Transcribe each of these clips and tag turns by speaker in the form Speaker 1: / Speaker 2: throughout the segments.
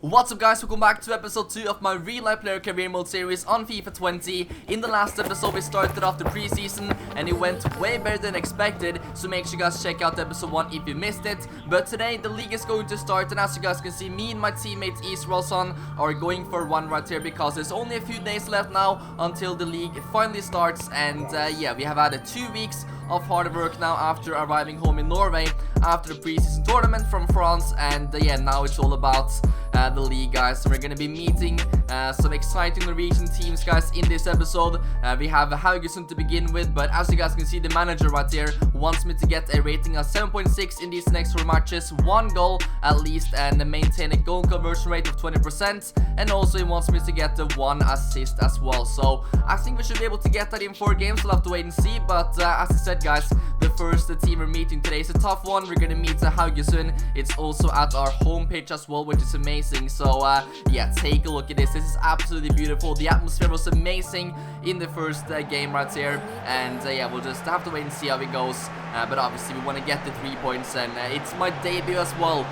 Speaker 1: What's up guys, welcome back to episode 2 of my real life player career mode series on FIFA 20. In the last episode we started off the preseason and it went way better than expected, so make sure you guys check out episode 1 if you missed it. But today the league is going to start, and as you guys can see, me and my teammate Israelson are going for one right here because there's only a few days left now until the league finally starts. And yeah, we have had 2 weeks of hard work now after arriving home in Norway after the preseason tournament from France, and yeah, now it's all about the league, guys. So we're gonna be meeting some exciting Norwegian teams, guys, in this episode. We have Haugesund to begin with, but as you guys can see, the manager right here wants me to get a rating of 7.6 in these next 4 matches, 1 goal at least, and maintain a goal conversion rate of 20%, and also he wants me to get the 1 assist as well. So I think we should be able to get that in 4 games. We'll have to wait and see, but as I said, guys, the first team we're meeting today is a tough one. We're gonna meet Haugesund. It's also at our homepage as well, which is amazing. So yeah, take a look at this. This is absolutely beautiful. The atmosphere was amazing in the first game right here, and yeah, we'll just have to wait and see how it goes. But obviously we want to get the 3 points, and it's my debut as well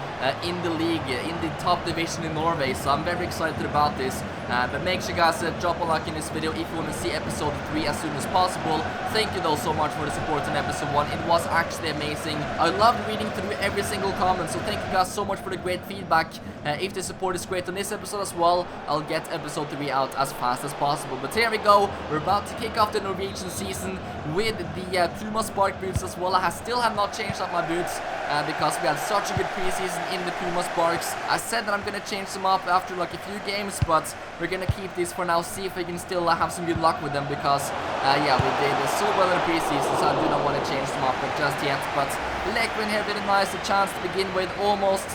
Speaker 1: in the league, in the top division in Norway, so I'm very excited about this. But make sure you guys drop a like in this video if you want to see episode 3 as soon as possible. Thank you though so much for the support in episode 1. It was actually amazing. I loved reading through every single comment, so thank you guys so much for the great feedback. If the support is great on this episode as well, I'll get episode 3 out as fast as possible. But here we go. We're about to kick off the Norwegian season with the Puma Spark boots as well. I still have not changed up my boots because we had such a good preseason in the Puma Sparks. I said that I'm going to change them up after like a few games, but we're going to keep these for now, see if we can still have some good luck with them, because yeah, we did so well in the preseason, so I do not want to change them up just yet. But Lekvin here did a nice chance to begin with, almost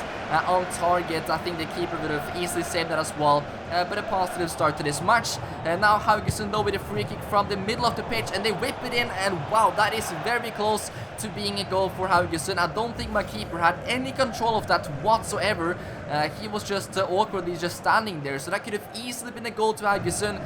Speaker 1: on target. I think the keeper would have easily saved that as well, but a positive start to this match. And now Haugesund though with a free kick from the middle of the pitch, and they whip it in, and wow, that is very close to being a goal for Haugesund. I don't think my keeper had any control of that whatsoever. He was just awkwardly just standing there, so that could have easily been a goal to Haugesund.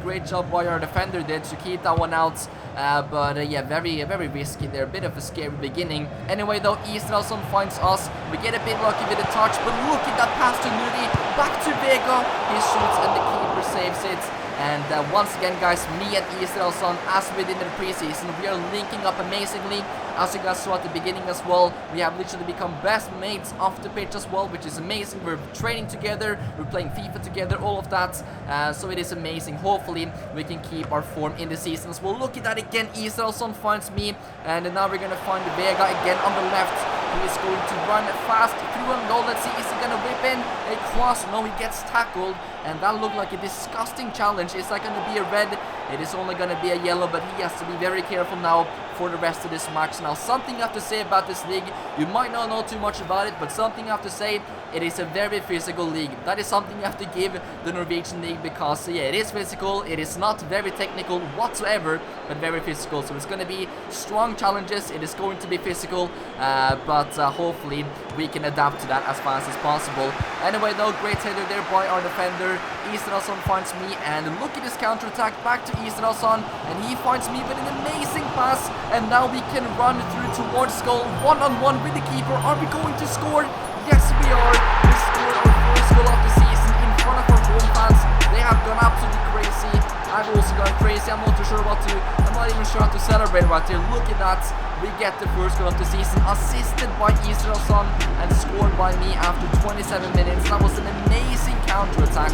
Speaker 1: Great job by our defender there to keep that one out, but yeah, very risky there, a bit of a scary beginning. Anyway though, Israelsson finds us, we get a bit lucky with the touch, but look at that pass to Nuri, back to Vega, he shoots and the keeper saves it. And once again, guys, me and Israelsson, as we did in the preseason, we are linking up amazingly. As you guys saw at the beginning as well, we have literally become best mates off the pitch as well, which is amazing. We're training together, we're playing FIFA together, all of that. So it is amazing. Hopefully, we can keep our form in the season as well. Look at that again. Israelsson finds me, and now we're going to find Vega again on the left, who is going to run fast through and goal. Let's see, is he going to whip in a cross? No, he gets tackled, and that looked like a disgusting challenge. Is that going to be a red? It is only going to be a yellow, but he has to be very careful now for the rest of this match. Now, something I have to say about this league, you might not know too much about it, but something I have to say, it is a very physical league. That is something you have to give the Norwegian league, because yeah, it is physical, it is not very technical whatsoever, but very physical. So it's going to be strong challenges, it is going to be physical, but hopefully we can adapt to that as fast as possible. Anyway though, great header there by our defender. Israelsson finds me, and look at this counter-attack back to Israelsson, and he finds me with an amazing pass, and now we can run through towards goal, one-on-one with the keeper. Are we going to score? Yes, we are. We scored our first goal of the season in front of our home fans. They have gone absolutely crazy. I've also gone crazy. I'm not too sure what to, I'm not even sure how to celebrate right here. Look at that. We get the first goal of the season, assisted by Israelsson and scored by me after 27 minutes. That was an amazing counter-attack.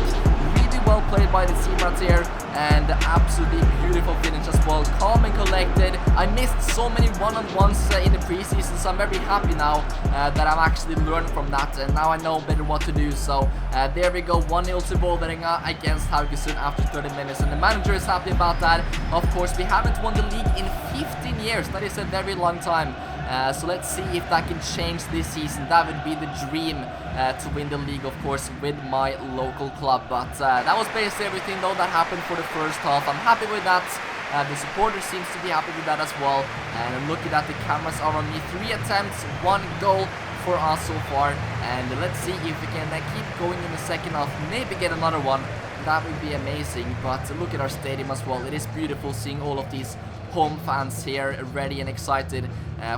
Speaker 1: Really well played by the team right here, and absolutely beautiful finish as well. Calm and collected. I missed so many one-on-ones in the preseason, so I'm very happy now that I've actually learned from that, and now I know better what to do. So there we go, 1-0 to Vålerenga against Haugesund after 30 minutes, and the manager is happy about that. Of course, we haven't won the league in 15 years. That is a very long time. So let's see if that can change this season. That would be the dream, to win the league, of course, with my local club. But that was basically everything though that happened for the first half. I'm happy with that. The supporters seems to be happy with that as well. And look at that, the cameras are on me. 3 attempts, 1 goal for us so far. And let's see if we can keep going in the second half. Maybe get another one. That would be amazing. But look at our stadium as well. It is beautiful seeing all of these home fans here, ready and excited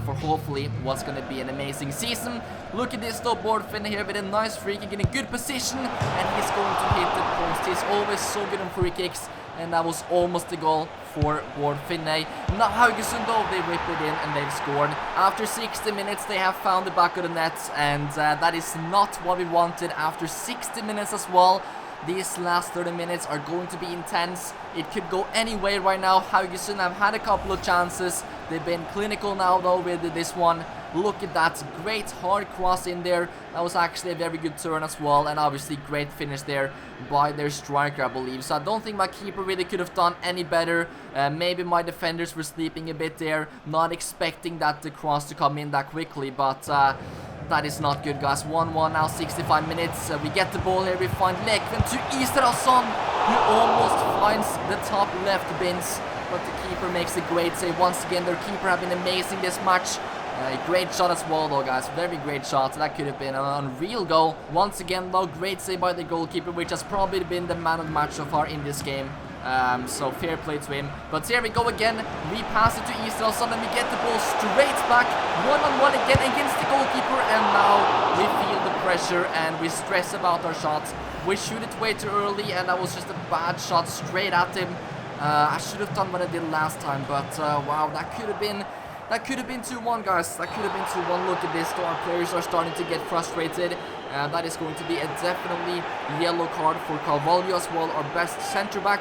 Speaker 1: for hopefully what's going to be an amazing season. Look at this though, Bård Finne here with a nice free kick in a good position, and he's going to hit the post. He's always so good on free kicks, and that was almost the goal for Bård Finne. Now Haugesund though, they whip it in and they've scored. After 60 minutes they have found the back of the net, and that is not what we wanted after 60 minutes as well. These last 30 minutes are going to be intense. It could go any way right now. Haugesund have had a couple of chances. They've been clinical now though with this one. Look at that, great hard cross in there. That was actually a very good turn as well, and obviously great finish there by their striker, I believe. So I don't think my keeper really could have done any better. Maybe my defenders were sleeping a bit there, not expecting that the cross to come in that quickly, but that is not good, guys. 1-1 now, 65 minutes. We get the ball here. We find Lekven to Israelsson, who almost finds the top left bins, but the keeper makes a great save. Once again, their keeper have been amazing this match. Great shot as well though, guys. Very great shot. That could have been an unreal goal. Once again though, great save by the goalkeeper, which has probably been the man of the match so far in this game. So fair play to him. But here we go again. We pass it to Israelsson and we get the ball straight back. One-on-one again against the goalkeeper, and now we feel the pressure and we stress about our shots. We shoot it way too early, and that was just a bad shot straight at him. I should have done what I did last time, but wow, that could have been 2-1, guys. That could have been 2-1. Look at this. Our players are starting to get frustrated. That is going to be a definitely yellow card for Carvalho as well, our best centre back.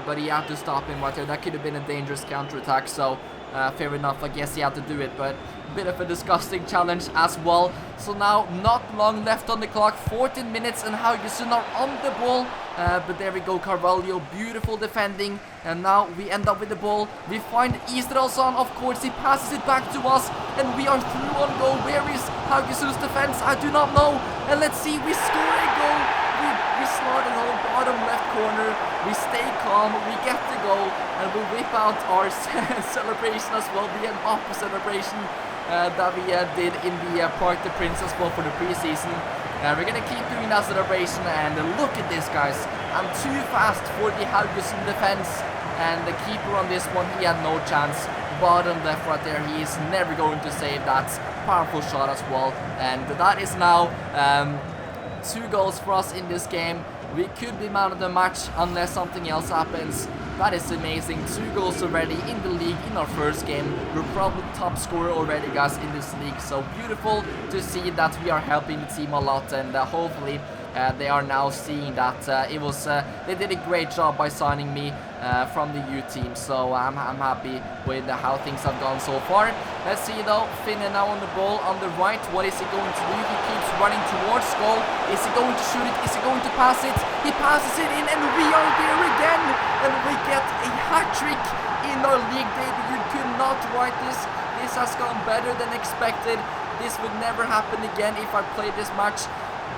Speaker 1: But he had to stop him right there. That could have been a dangerous counter-attack. So fair enough. I guess he had to do it, but bit of a disgusting challenge as well. So now not long left on the clock, 14 minutes, and Haugesund are on the ball. But there we go, Carvalho, beautiful defending, and now we end up with the ball. We find Israelsson, of course, he passes it back to us, and we are through on goal. Where is Haugesund's defense? I do not know. And let's see, we score a goal. We slot it home, bottom left corner. We stay calm, we get the goal, and we whip out our celebration as well. The Mbappe celebration that we did in the Parc des Princes as well for the preseason. We're gonna keep doing that celebration, and look at this, guys. I'm too fast for the Haugesund defense, and the keeper on this one, he had no chance. Bottom left right there, he is never going to save that. Powerful shot as well, and that is now 2 goals for us in this game. We could be man of the match unless something else happens. That is amazing. 2 goals already in the league in our first game. We're probably top scorer already, guys, in this league. So beautiful to see that we are helping the team a lot, and hopefully they are now seeing that they did a great job by signing me from the U team. So I'm happy with how things have gone so far. Let's see though, Finne now on the ball on the right. What is he going to do? He keeps running towards goal. Is he going to shoot it? Is he going to pass it? He passes it in, and we are there again, and we get a hat-trick in our league debut. You could not write this. This has gone better than expected. This would never happen again if I played this match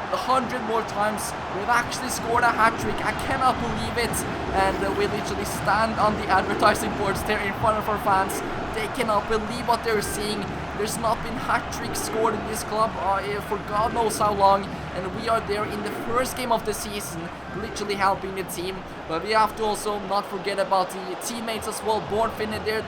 Speaker 1: 100 more times. We've actually scored a hat-trick. I cannot believe it. And we literally stand on the advertising boards there in front of our fans. They cannot believe what they're seeing. There's not been hat-tricks scored in this club for God knows how long, and we are there in the first game of the season, literally helping the team. But we have to also not forget about the teammates as well. Bård Finne there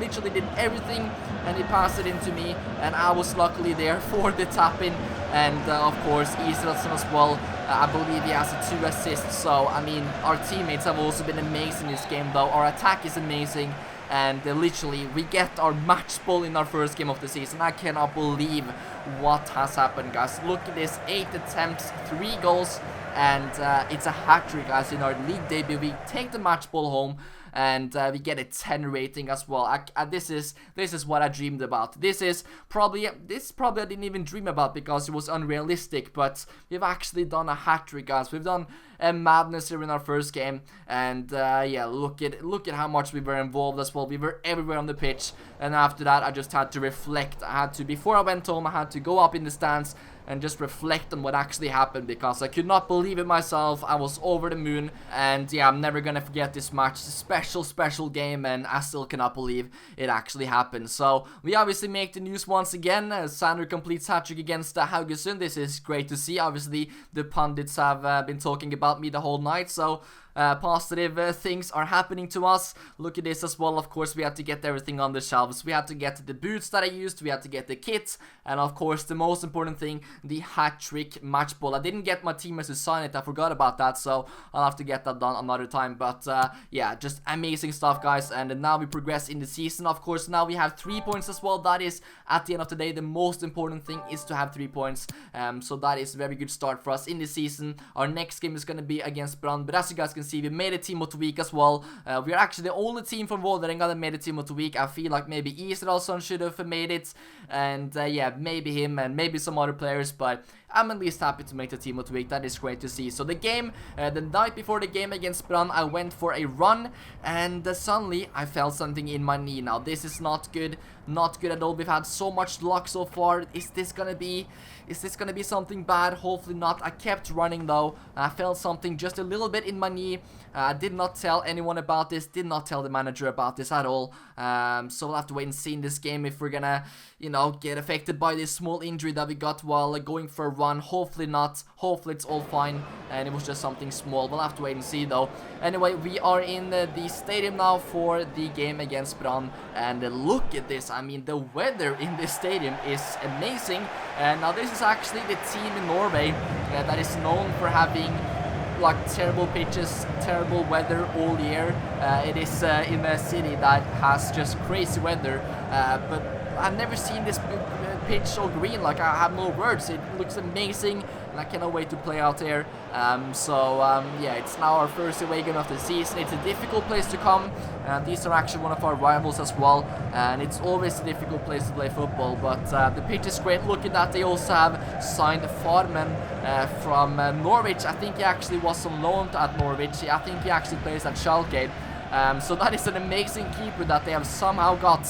Speaker 1: literally did everything, and he passed it into me, and I was luckily there for the tap-in. And of course Israelsson as well. I believe he has 2 assists. So I mean, our teammates have also been amazing in this game though. Our attack is amazing, and literally we get our match ball in our first game of the season. I cannot believe what has happened, guys. Look at this, 8 attempts, 3 goals, and it's a hat-trick, guys. In our league debut, we take the match ball home, and we get a 10 rating as well. This is what I dreamed about. This probably I didn't even dream about because it was unrealistic, but we've actually done a hat-trick, guys. We've done a madness here in our first game, and yeah, look at how much we were involved as well. We were everywhere on the pitch, and after that I just had to reflect. Before I went home, I had to go up in the stands and just reflect on what actually happened, because I could not believe it myself. I was over the moon, and yeah, I'm never gonna forget this match. It's a special game, and I still cannot believe it actually happened. So we obviously make the news once again. Sander completes hat-trick against Haugesund. This is great to see. Obviously the pundits have been talking about me the whole night, so positive things are happening to us. Look at this as well. Of course, we had to get everything on the shelves. We had to get the boots that I used, we had to get the kit, and of course the most important thing, the hat-trick match ball. I didn't get my teammates to sign it, I forgot about that, so I'll have to get that done another time. But yeah, just amazing stuff, guys. And now we progress in the season. Of course, now we have 3 points as well. That is, at the end of the day, the most important thing is to have 3 points. So that is a very good start for us in the season. Our next game is going to be against Brann, but as you guys can see, we made a team of the week as well. We are actually the only team from Vålerenga that made a team of the week. I feel like maybe Israelsson should have made it, and yeah, maybe him and maybe some other players, but I'm at least happy to make the team of the week. That is great to see. So the game, the night before the game against Brann, I went for a run, and suddenly I felt something in my knee. Now this is not good, not good at all. We've had so much luck so far. Is this gonna be something bad? Hopefully not. I kept running though. I felt something just a little bit in my knee. I did not tell anyone about this, did not tell the manager about this at all. So we'll have to wait and see in this game if we're gonna, you know, get affected by this small injury that we got while going for a run. Hopefully not. Hopefully it's all fine and it was just something small. We'll have to wait and see though. Anyway, we are in the stadium now for the game against Brann, and look at this. I mean, the weather in this stadium is amazing. And now this is actually the team in Norway that is known for having like terrible pitches, terrible weather all year. It is in a city that has just crazy weather, but I've never seen this pitch so green. Like, I have no words. It looks amazing, and I cannot wait to play out there. Yeah, it's now our first away game of the season. It's a difficult place to come. These are actually one of our rivals as well, and it's always a difficult place to play football, but the pitch is great. Look at that, they also have signed Farman from Norwich. I think he actually was on loan at Norwich. I think he actually plays at Schalke. So that is an amazing keeper that they have somehow got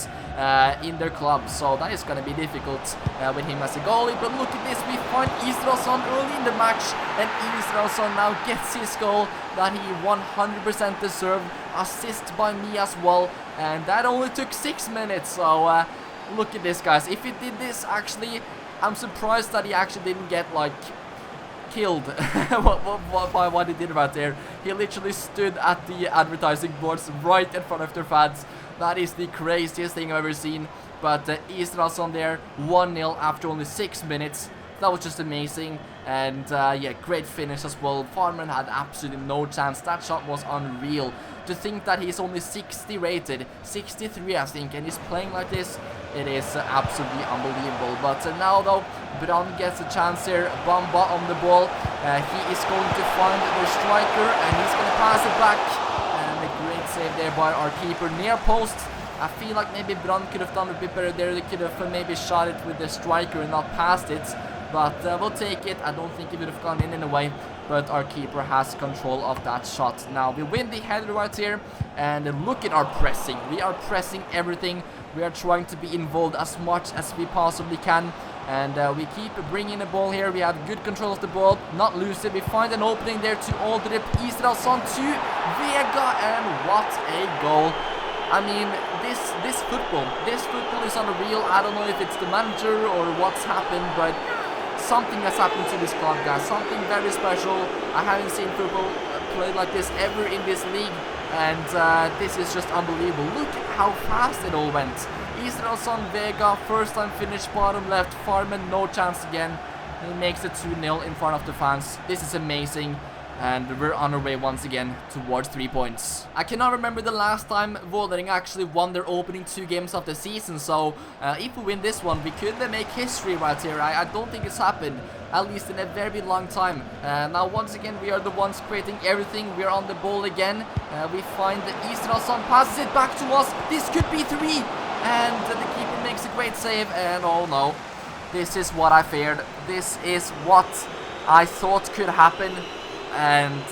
Speaker 1: in their club. So that is going to be difficult with him as a goalie. But look at this, we find Israelsson early in the match, and Israelsson now gets his goal that he 100% deserved. Assist by me as well, and that only took 6 minutes. So look at this, guys. If he did this, actually, I'm surprised that he actually didn't get like killed by what he did right there. He literally stood at the advertising boards right in front of their fans. That is the craziest thing I've ever seen. But Israelsson there, 1-0 after only 6 minutes. That was just amazing. And yeah, great finish as well. Farman had absolutely no chance. That shot was unreal. To think that he's only 60 rated, 63 I think, and he's playing like this, it is absolutely unbelievable. But now though, Brann gets a chance here. Bamba on the ball. He is going to find the striker, and he's going to pass it back. And a great save there by our keeper, near post. I feel like maybe Brann could have done a bit better there. They could have maybe shot it with the striker and not passed it. But we'll take it. I don't think it would have gone in a way, but our keeper has control of that shot. Now we win the header right here, and look at our pressing. We are pressing everything. We are trying to be involved as much as we possibly can, and we keep bringing the ball here. We have good control of the ball, not lose it. We find an opening there to Aldrip, Israelsson to Vega, and what a goal. I mean, this football is unreal. I don't know if it's the manager or what's happened, but something has happened to this club, guys. Something very special. I haven't seen football played like this ever in this league, and this is just unbelievable. Look at how fast it all went. Israelsson, Vega, first time finish, bottom left. Farman, no chance again. He makes it 2-0 in front of the fans. This is amazing. And we're on our way once again towards 3 points. I cannot remember the last time Vålerenga actually won their opening 2 games of the season, so if we win this one, we could make history right here. I don't think it's happened, at least in a very long time. Now once again, we are the ones creating everything. We are on the ball again. We find Israelsson, passes it back to us. This could be 3, and the keeper makes a great save, and oh no. This is what I feared. This is what I thought could happen. And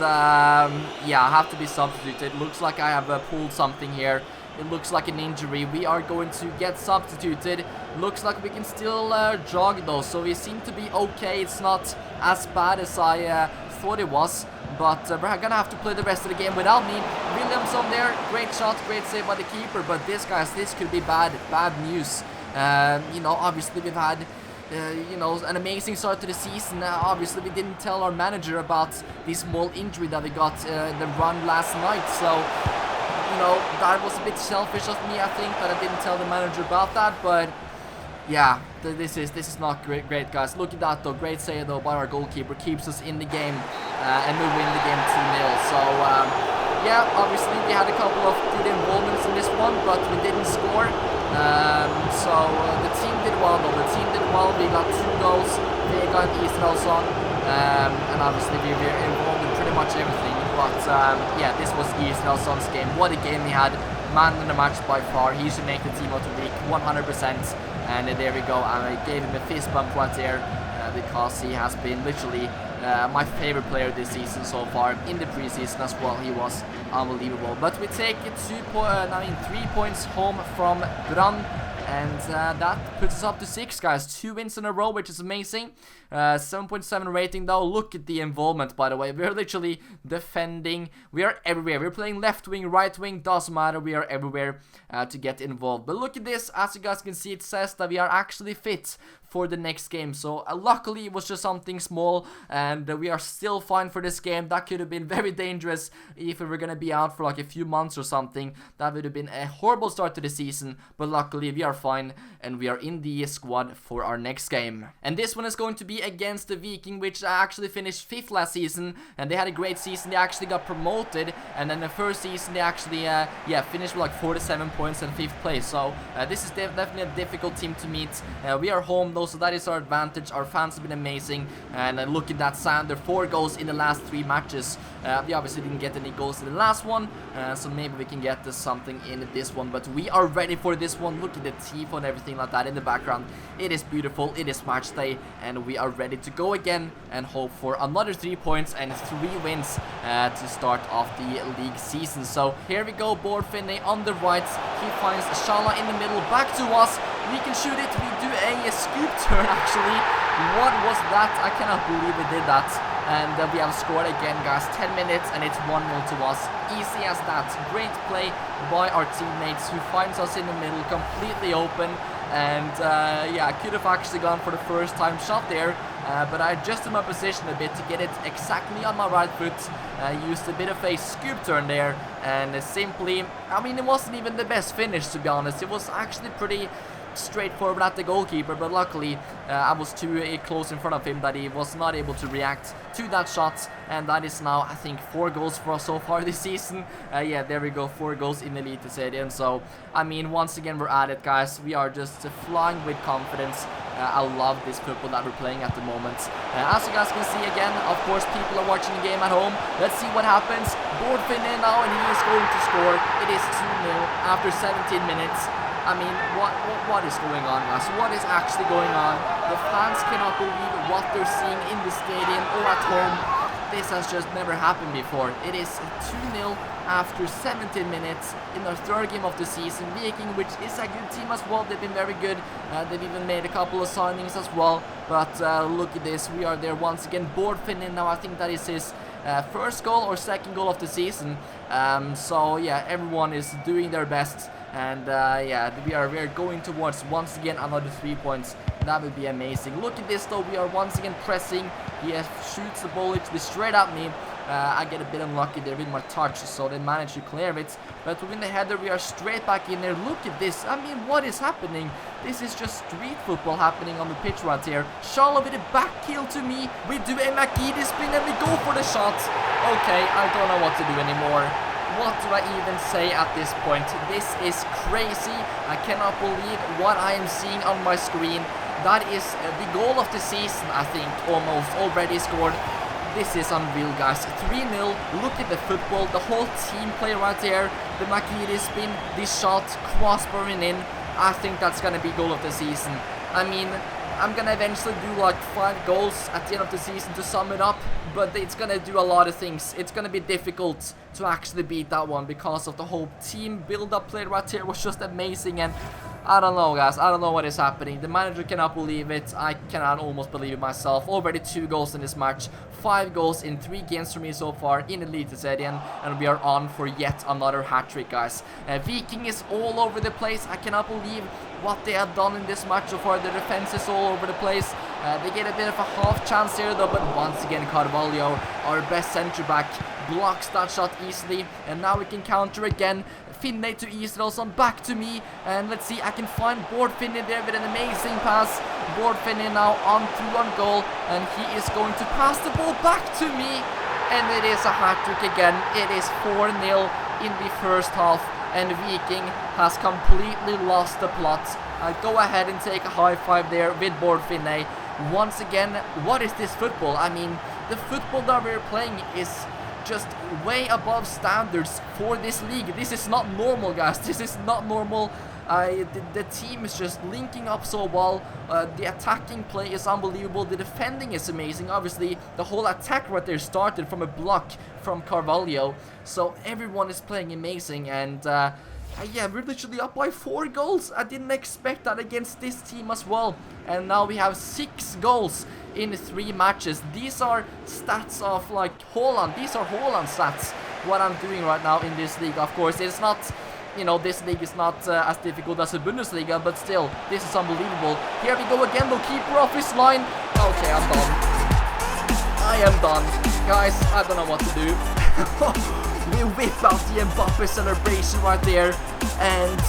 Speaker 1: yeah, I have to be substituted. Looks like I have pulled something here. It looks like an injury. We are going to get substituted. Looks like we can still jog though, so we seem to be okay. It's not as bad as I thought it was, but we're gonna have to play the rest of the game without me. Williamson there, great shot, great save by the keeper, but this, guys, this could be bad news. You know, obviously we've had you know, an amazing start to the season. Obviously, we didn't tell our manager about this small injury that we got the run last night. So, you know, that was a bit selfish of me, I think, that I didn't tell the manager about that. But yeah, this is not great, guys. Look at that, though. Great save, though, by our goalkeeper. Keeps us in the game, and we win the game 2-0. So, yeah, obviously, we had a couple of good involvements in this one, but we didn't score. So, the team did well, though. The team did well. We got 2 goals. Vega and Israelsson. And obviously, we were involved in pretty much everything. But, yeah, this was Israelsson's game. What a game he had. Man in the match by far. He should make the team of the week 100%. And there we go. I gave him a fist bump right there because he has been literally my favorite player this season so far. In the preseason as well, he was unbelievable. But we take it 3 points home from Brann. And that puts us up to 6, guys. 2 wins in a row, which is amazing. 7.7 rating, though. Look at the involvement, by the way. We're literally defending. We are everywhere. We're playing left wing, right wing. Doesn't matter. We are everywhere to get involved. But look at this. As you guys can see, it says that we are actually fit for the next game. So luckily it was just something small, and we are still fine for this game. That could have been very dangerous if we were gonna be out for like a few months or something. That would have been a horrible start to the season, but luckily we are fine and we are in the squad for our next game. And this one is going to be against the Viking, which actually finished 5th last season, and they had a great season. They actually got promoted, and then the first season they actually finished with like 47 points and 5th place. So this is definitely a difficult team to meet. We are home though, so that is our advantage. Our fans have been amazing, and look at that, Sander, 4 goals in the last 3 matches. We obviously didn't get any goals in the last one, so maybe we can get something in this one, but we are ready for this one. Look at the tifo and everything like that in the background. It is beautiful. It is match day, and we are ready to go again and hope for another 3 points and 3 wins to start off the league season. So here we go. Bård Finney on the right. He finds Shala in the middle. Back to us. We can shoot it. We do a scoop turn, actually. What was that? I cannot believe we did that. And we have scored again, guys. 10 minutes, and it's 1-0 to us. Easy as that. Great play by our teammates, who finds us in the middle, completely open. And yeah, I could have actually gone for the first time shot there, but I adjusted my position a bit to get it exactly on my right foot. Used a bit of a scoop turn there, and simply, I mean, it wasn't even the best finish, to be honest. It was actually pretty straightforward at the goalkeeper, but luckily I was too close in front of him that he was not able to react to that shot. And that is now, I think, 4 goals for us so far this season. Yeah, there we go, 4 goals in Elite Serien. So I mean, once again we're at it, guys. We are just flying with confidence. I love this football that we're playing at the moment. As you guys can see again, of course, people are watching the game at home. Let's see what happens. Bård Finney now, and he is going to score. It is 2-0 after 17 minutes. I mean, what is going on, guys? What is actually going on? The fans cannot believe what they're seeing in the stadium or at home. This has just never happened before. It is 2-0 after 17 minutes in our 3rd game of the season. Viking, which is a good team as well. They've been very good. They've even made a couple of signings as well. But look at this. We are there once again. Bård Finney now. I think that is his first goal or second goal of the season. So yeah, everyone is doing their best. And yeah, we are going towards once again another 3 points. That would be amazing. Look at this though. We are once again pressing. He shoots the ball literally straight at me. I get a bit unlucky there with my touch, so they managed to clear it. But within the header, we are straight back in there. Look at this. I mean, what is happening? This is just street football happening on the pitch right here. Shala with a back heel to me. We do a Makidi spin and we go for the shot. Okay, I don't know what to do anymore. What do I even say at this point? This is crazy. I cannot believe what I am seeing on my screen. That is the goal of the season, I think, almost already scored. This is unreal, guys. 3-0. Look at the football. The whole team play right there. The Makiri spin, this shot, crossbarring in. I think that's going to be goal of the season. I mean, I'm going to eventually do like 5 goals at the end of the season to sum it up. But it's going to do a lot of things. It's going to be difficult to actually beat that one because of the whole team build-up play right here was just amazing. And I don't know, guys. I don't know what is happening. The manager cannot believe it. I cannot almost believe it myself. Already 2 goals in this match. 5 goals in 3 games for me so far in Eliteserien. And we are on for yet another hat-trick, guys. Viking is all over the place. I cannot believe what they have done in this match so far. The defense is all over the place. They get a bit of a half chance here, though. But once again, Carvalho, our best centre-back, blocks that shot easily. And now we can counter again. Finney to Israelsson, back to me, and let's see, I can find Bård Finney there with an amazing pass. Bård Finney now on through on goal, and he is going to pass the ball back to me, and it is a hat-trick again. It is 4-0 in the first half, and Viking has completely lost the plot. Go ahead and take a high five there with Bård Finney. Once again, what is this football? I mean, the football that we're playing is just way above standards for this league. This is not normal, guys. This is not normal. The team is just linking up so well. The attacking play is unbelievable. The defending is amazing. Obviously, the whole attack right there started from a block from Carvalho. So everyone is playing amazing, and yeah, we're literally up by 4 goals. I didn't expect that against this team as well. And now we have 6 goals in 3 matches. These are stats of like Haaland. These are Haaland stats, what I'm doing right now in this league. Of course, it's not, you know, this league is not as difficult as the Bundesliga, but still, this is unbelievable. Here we go again, the keeper off his line. Okay, I'm done. I am done. Guys, I don't know what to do. We whip out the Mbappe celebration right there, and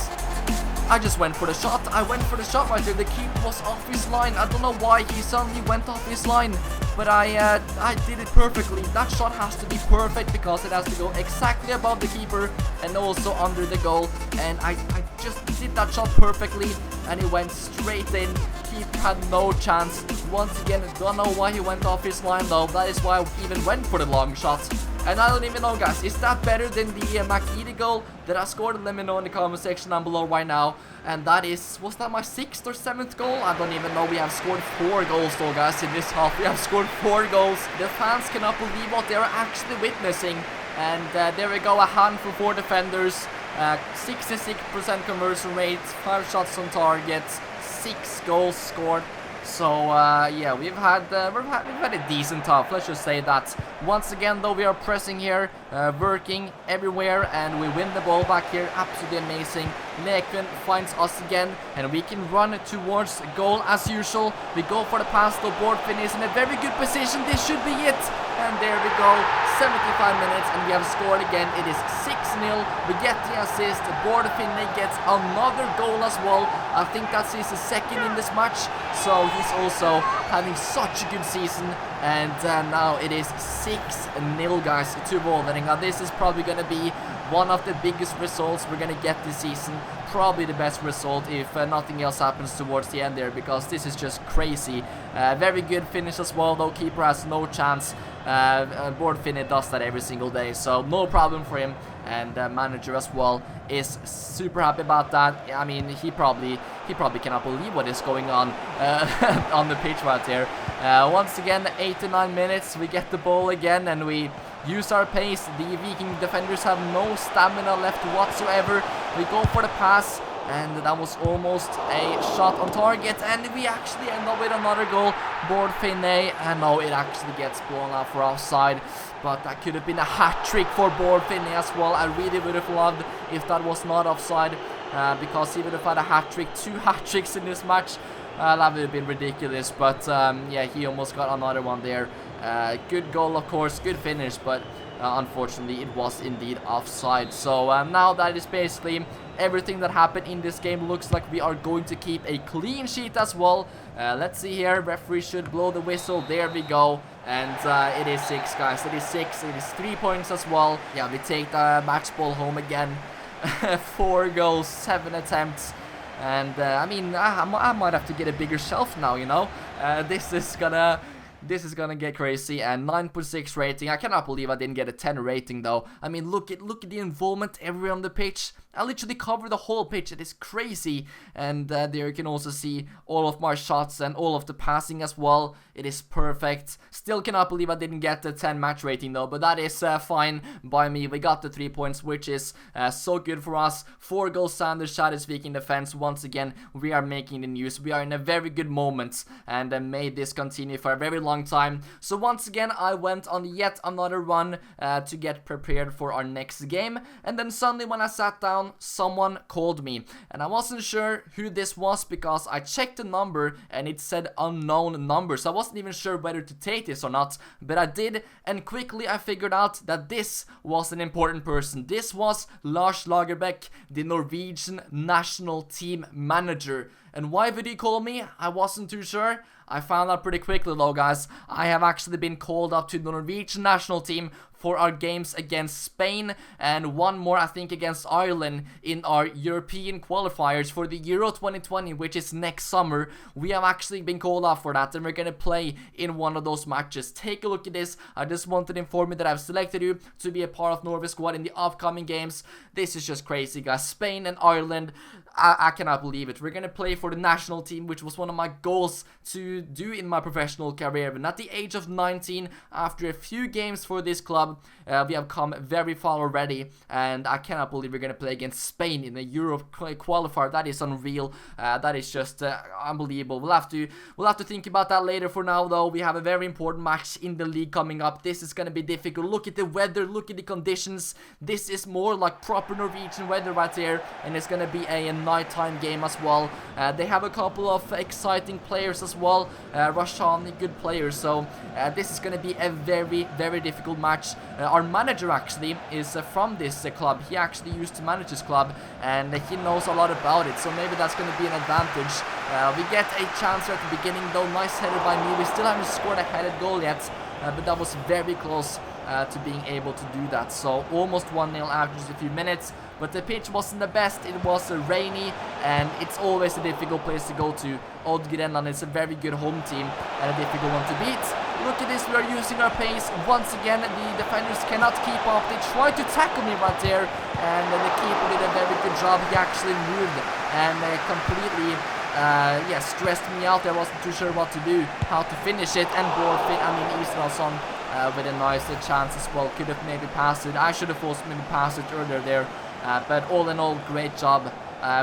Speaker 1: I just went for the shot. I went for the shot right there. The keeper was off his line. I don't know why he suddenly went off his line, but I did it perfectly. That shot has to be perfect because it has to go exactly above the keeper and also under the goal, and I just did that shot perfectly, and it went straight in. Keeper had no chance. Once again, don't know why he went off his line though. That is why I even went for the long shot. And I don't even know, guys, is that better than the McEady goal that I scored? Let me know in the comment section down below right now. And that is, was that my 6th or 7th goal? I don't even know. We have scored 4 goals though, guys, in this half. We have scored 4 goals. The fans cannot believe what they are actually witnessing. And there we go, a handful for defenders. 66% conversion rate, 5 shots on target, 6 goals scored. So yeah, we've had a decent half, let's just say that. Once again though, we are pressing here, working everywhere, and we win the ball back here. Absolutely amazing. Lekven finds us again, and we can run towards goal as usual. We go for the pass, though Bård Finney is in a very good position. This should be it. And there we go, 75 minutes, and we have scored again. It is 6-0. We get the assist. Bård Finney gets another goal as well. I think that's his 2nd in this match. So he's also having such a good season. And now it is 6-0, guys, to Vålerenga. This is probably going to be one of the biggest results we're going to get this season. Probably the best result if nothing else happens towards the end there, because this is just crazy. Very good finish as well, though. Keeper has no chance. Bård Finney does that every single day, so no problem for him. And manager as well is super happy about that. I mean, he probably cannot believe what is going on on the pitch right there. Once again, 89 minutes, we get the ball again, and we use our pace. The Viking defenders have no stamina left whatsoever. We go for the pass, and that was almost a shot on target, and we actually end up with another goal. Bård Finney, and no, it actually gets blown out for offside, but that could have been a hat-trick for Bård Finney as well. I really would have loved if that was not offside, because he would have had a hat-trick, 2 hat-tricks in this match. That would have been ridiculous, but yeah, he almost got another one there. Good goal, of course, good finish, but unfortunately it was indeed offside. So now that is basically everything that happened in this game. Looks like we are going to keep a clean sheet as well. Let's see here, referee should blow the whistle. There we go, and it is 6, guys. It is 6. It is 3 points as well. Yeah, we take the match ball home again. 4 goals, 7 attempts. And I mean, I might have to get a bigger shelf now, you know. This is gonna get crazy. And 9.6 rating. I cannot believe I didn't get a 10 rating though. I mean, look at the involvement everywhere on the pitch. I literally cover the whole pitch. It is crazy. And there you can also see all of my shots and all of the passing as well. It is perfect. Still cannot believe I didn't get the 10 match rating though, but that is fine by me. We got the 3 points, which is so good for us. 4 goals Sanders shot his Viking defense. Once again, we are making the news. We are in a very good moment and made this continue for a very long time. So once again, I went on yet another run to get prepared for our next game. And then suddenly when I sat down, someone called me. And I wasn't sure who this was because I checked the number and it said unknown number. So I wasn't even sure whether to take this or not. But I did, and quickly I figured out that this was an important person. This was Lars Lagerbäck, the Norwegian national team manager. And why would he call me? I wasn't too sure. I found out pretty quickly though, guys. I have actually been called up to the Norwegian national team for our games against Spain and one more, I think, against Ireland in our European qualifiers for the Euro 2020, which is next summer. We have actually been called up for that, and we're going to play in one of those matches. Take a look at this. I just wanted to inform you that I've selected you to be a part of Norway squad in the upcoming games. This is just crazy, guys. Spain and Ireland. I cannot believe it. We're going to play for the national team, which was one of my goals to do in my professional career. And at the age of 19, after a few games for this club, we have come very far already. And I cannot believe we're going to play against Spain in the Euro qualifier. That is unreal. That is just unbelievable. We'll have to think about that later. For now, though, we have a very important match in the league coming up. This is going to be difficult. Look at the weather. Look at the conditions. This is more like proper Norwegian weather right there. And it's going to be a nighttime game as well. They have a couple of exciting players as well. Rashani, good players. So this is going to be a very, very difficult match. Our manager actually is from this club. He actually used to manage this club and he knows a lot about it. So maybe that's going to be an advantage. We get a chance at the beginning though. Nice header by me. We still haven't scored a headed goal yet. But that was very close to being able to do that. So almost 1-0 after just a few minutes. But the pitch wasn't the best. It was rainy and it's always a difficult place to go to. Odd Grenland is a very good home team and a difficult one to beat. Look at this, we are using our pace. Once again, the defenders cannot keep up. They tried to tackle me right there and the keeper did a very good job. He actually moved and completely stressed me out. I wasn't too sure what to do, how to finish it. And Israelsson with a nice chance as well. Could have maybe passed it. I should have also maybe passed it earlier there. But all in all, great job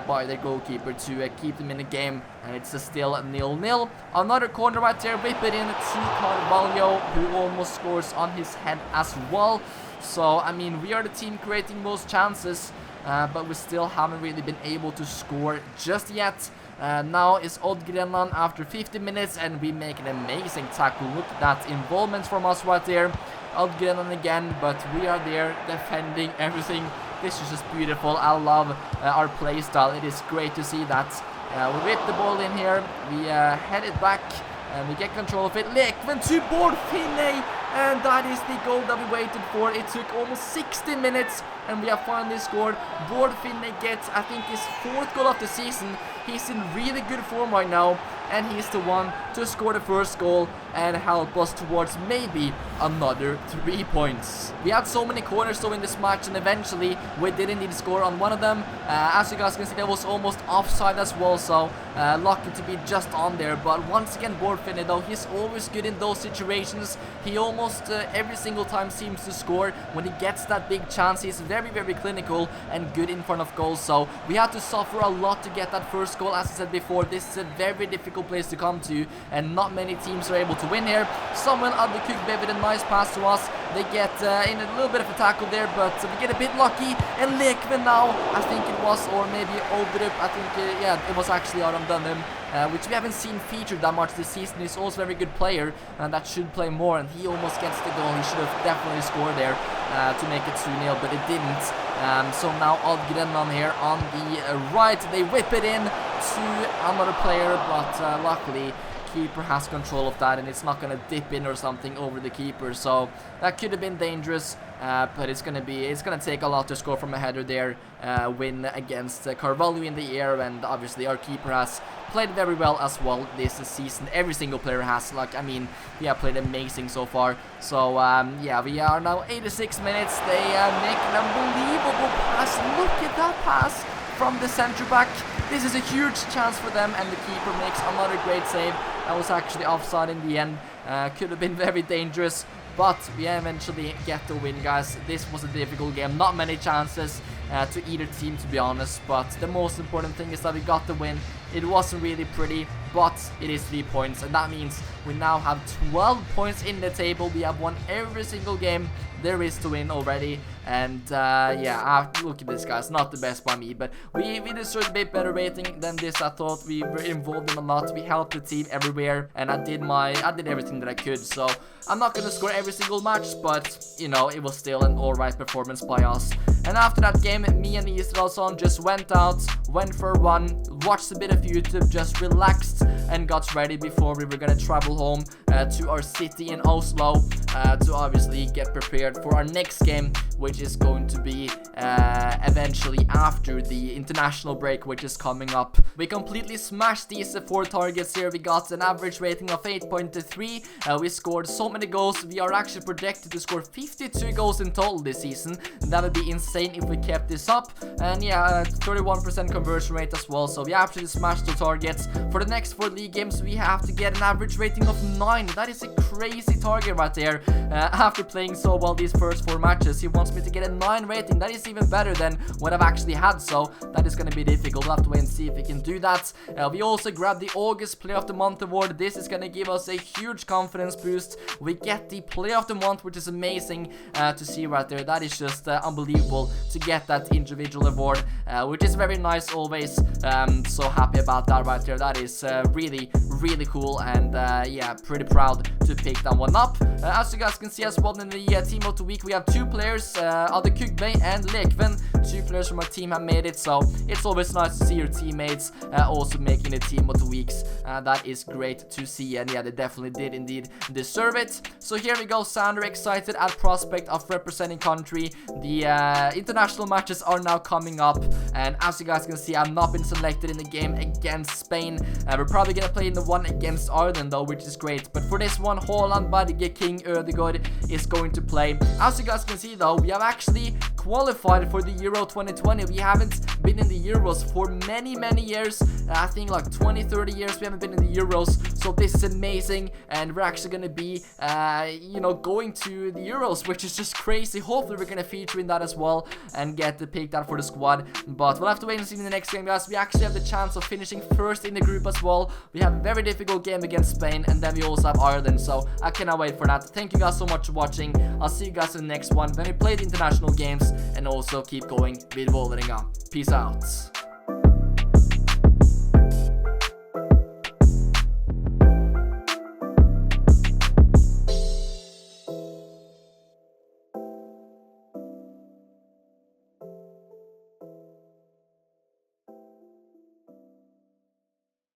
Speaker 1: by the goalkeeper to keep them in the game. And it's still 0-0. Another corner right there. Whip it in to Carvalho, who almost scores on his head as well. So, I mean, we are the team creating most chances. But we still haven't really been able to score just yet. Now is Odd Grenland after 50 minutes and we make an amazing tackle. Look at that involvement from us right there. Odd Grenland again, but we are there defending everything. This is just beautiful. I love our play style. It is great to see that. We whip the ball in here. We head it back and we get control of it. Lekven to Bård Finne. And that is the goal that we waited for. It took almost 60 minutes and we have finally scored. Bård Finne gets, I think, his 4th goal of the season. He's in really good form right now. And he's the one to score the first goal and help us towards maybe another 3 points. We had so many corners though in this match and eventually we didn't need to score on one of them. As you guys can see, that was almost offside as well, so lucky to be just on there. But once again, Bård Finne though, he's always good in those situations. He almost every single time seems to score. When he gets that big chance, he's very, very clinical and good in front of goals. So we had to suffer a lot to get that first goal. As I said before, this is a very difficult place to come to and not many teams are able to win here. Samuel Adekugbe with a nice pass to us. They get in a little bit of a tackle there, but we get a bit lucky. And Lekven now, I think it was, or maybe Oldrup, I think, yeah, it was actually Aram Dunham, which we haven't seen featured that much this season. He's also a very good player and that should play more, and he almost gets the goal. He should have definitely scored there to make it 2-0, but it didn't. So now Odd Grenland here on the right. They whip it in to another player, but luckily keeper has control of that and it's not going to dip in or something over the keeper. So that could have been dangerous, but it's going to take a lot to score from a header there, win against Carvalho in the air. And obviously our keeper has played very well as well this season. Every single player has. Like, I mean, we have played amazing so far. So yeah, we are now 86 minutes. They make an unbelievable pass. Look at that pass from the centre back. This is a huge chance for them, and the keeper makes another great save. That was actually offside in the end. Could have been very dangerous, but we eventually get the win, guys. This was a difficult game. Not many chances to either team, to be honest, but the most important thing is that we got the win. It wasn't really pretty, but it is 3 points, and that means we now have 12 points in the table. We have won every single game there is to win already. And yeah, look at this, guys. Not the best by me, but we deserve a bit better rating than this. I thought we were involved in a lot. We helped the team everywhere, and I did everything that I could. So I'm not gonna score every single match, but you know, it was still an alright performance by us. And after that game, me and Israelson just went out, went for a run, watched a bit of YouTube, just relaxed and got ready before we were gonna travel home to our city in Oslo to obviously get prepared for our next game, which is going to be eventually after the international break, which is coming up. We completely smashed these 4 targets here. We got an average rating of 8.3. We scored so many goals. We are actually projected to score 52 goals in total this season. That would be insane if we kept this up. And yeah, 31% conversion rate as well. So we actually smashed the targets. For the next 4 league games, we have to get an average rating of 9. That is a crazy target right there. After playing so well these first 4 matches, he wants me to get a 9 rating. That is even better than what I've actually had, so that is going to be difficult. We'll have to wait and see if we can do that. We also grabbed the August Player of the Month award. This is going to give us a huge confidence boost. We get the Player of the Month, which is amazing to see right there. That is just unbelievable to get that individual award, which is very nice always. So happy about that right there. That is really cool, and yeah, pretty proud to pick that one up. As you guys can see as well, in the team of the week we have 2 players, Adekugbe and Lekven. 2 players from our team have made it, so it's always nice to see your teammates also making the team of the weeks. That is great to see, and yeah, they definitely did indeed deserve it. So here we go, Sander excited at prospect of representing country. The international matches are now coming up, and as you guys can see, I've not been selected in the game against Spain. We're probably gonna play in the one against Ireland though, which is great. But for this one, Haaland, Berge, King, Ødegaard is going to play. As you guys can see though, we have actually qualified for the Euro 2020. We haven't been in the Euros for many years. I think like 20-30 years we haven't been in the Euros, so this is amazing, and we're actually gonna be you know, going to the Euros, which is just crazy. Hopefully we're gonna feature in that as well and get the picked out for the squad, but we'll have to wait and see in the next game, guys. We actually have the chance of finishing first in the group as well. We have a very difficult game against Spain, and then we also have Ireland, so I cannot wait for that. Thank you guys so much for watching. I'll see you guys in the next one when we play the international games, and also keep going with Vålerenga. Peace out.